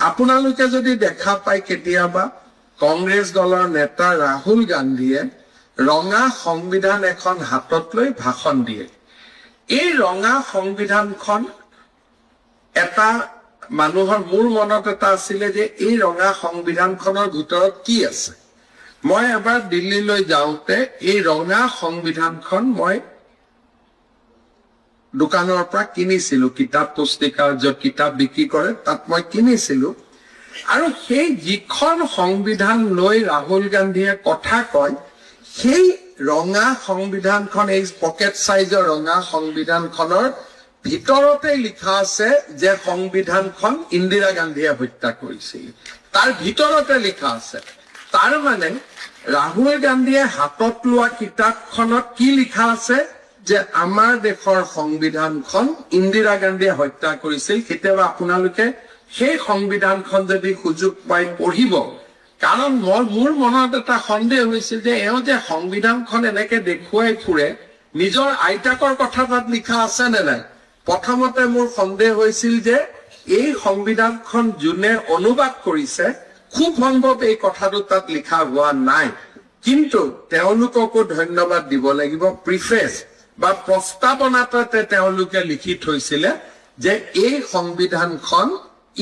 আপোনালোকে যদি দেখা পায় কেতিয়াবা কংগ্ৰেছ দলৰ নেতা ৰাহুল গান্ধীয়ে ৰঙা সংবিধান এখন হাতত লৈ ভাষণ দিয়ে। এই ৰঙা সংবিধানখন এটা মানুহৰ মোৰ মনত এটা আছিলে যে এই ৰঙা সংবিধানখনৰ ভিতৰত কি আছে। মই এবাৰ দিল্লীলৈ যাওঁতে এই ৰঙা সংবিধানখন মই দোকানৰ পৰা কিনিছিলো, কিতাপ পুস্তিকা য'ত কিতাপ বিক্ৰী কৰে তাত মই কিনিছিলো। আৰু সেই যিখন সংবিধান লৈ ৰাহুল গান্ধীয়ে কথা কয় সেই ৰঙা সংবিধানখন, এই পকেট চাইজৰ ৰঙা সংবিধানখনৰ ভিতৰতে লিখা আছে যে সংবিধানখন ইন্দিৰা গান্ধীয়ে হত্যা কৰিছিল। তাৰ ভিতৰতে লিখা আছে। তাৰ মানে ৰাহুল গান্ধীয়ে হাতত লোৱা কিতাপখনত কি লিখা আছে যে আমাৰ দেশৰ সংবিধানখন ইন্দিৰা গান্ধীয়ে হত্যা কৰিছিল। কেতিয়াবা আপোনালোকে সেই সংবিধানখন যদি সুযোগ পাই পঢ়িব, কাৰণ মোৰ মনত এটা সন্দেহ হৈছিল যে এওঁ যে সংবিধানখন এনেকে দেখুৱাই ফুৰে, নিজৰ আইতাকৰ কথা তাত লিখা আছে নে নাই। প্ৰথমতে মোৰ সন্দেহ হৈছিল যে এই সংবিধানখন যোনে অনুবাদ কৰিছে খুব সম্ভৱ এই কথাটো তাত লিখা হোৱা নাই। কিন্তু তেওঁলোককো ধন্যবাদ দিব লাগিব, প্ৰিফেচ বা প্ৰস্তাৱনাতে তেওঁলোকে লিখি থৈছিলে যে এই সংবিধানখন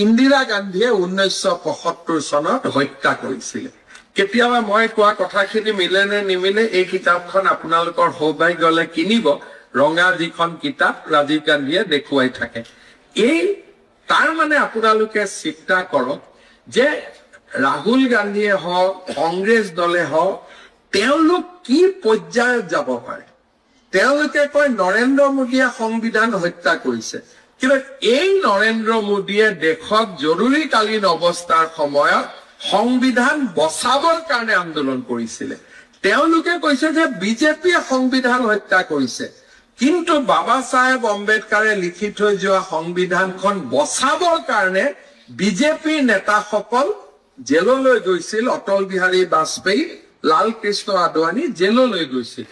ইন্দিৰা গান্ধীয়ে 1975 চনত হত্যা কৰিছিলে। কেতিয়াবা মই কোৱা কথাখিনি মিলে নে নিমিলে, এই কিতাপখন আপোনালোকৰ সৌভাগ্য গলে কিনিব। ৰঙা যিখন কিতাপ ৰাজীৱ গান্ধীয়ে দেখুৱাই থাকে। এই তাৰ মানে আপোনালোকে চিন্তা কৰক যে ৰাহুল গান্ধীয়ে হওক, কংগ্ৰেছ দলে হওক, তেওঁলোক কি পৰ্যায়ত যাব পাৰে। তেওঁলোকে কয় নৰেন্দ্ৰ মোদীয়ে সংবিধান হত্যা কৰিছে, কিন্তু এই নৰেন্দ্ৰ মোদীয়ে দেশত জৰুৰীকালীন অৱস্থাৰ সময়ত সংবিধান বচাবৰ কাৰণে আন্দোলন কৰিছিলে। তেওঁলোকে কৈছে যে বিজেপিয়ে সংবিধান হত্যা কৰিছে, কিন্তু বাবা চাহেব আম্বেদকাৰে লিখি থৈ যোৱা সংবিধানখন বচাবৰ কাৰণে বিজেপিৰ নেতাসকল জেললৈ গৈছিল। অটল বিহাৰী বাজপেয়ী, লাল কৃষ্ণ আদৱানী জেললৈ গৈছিল।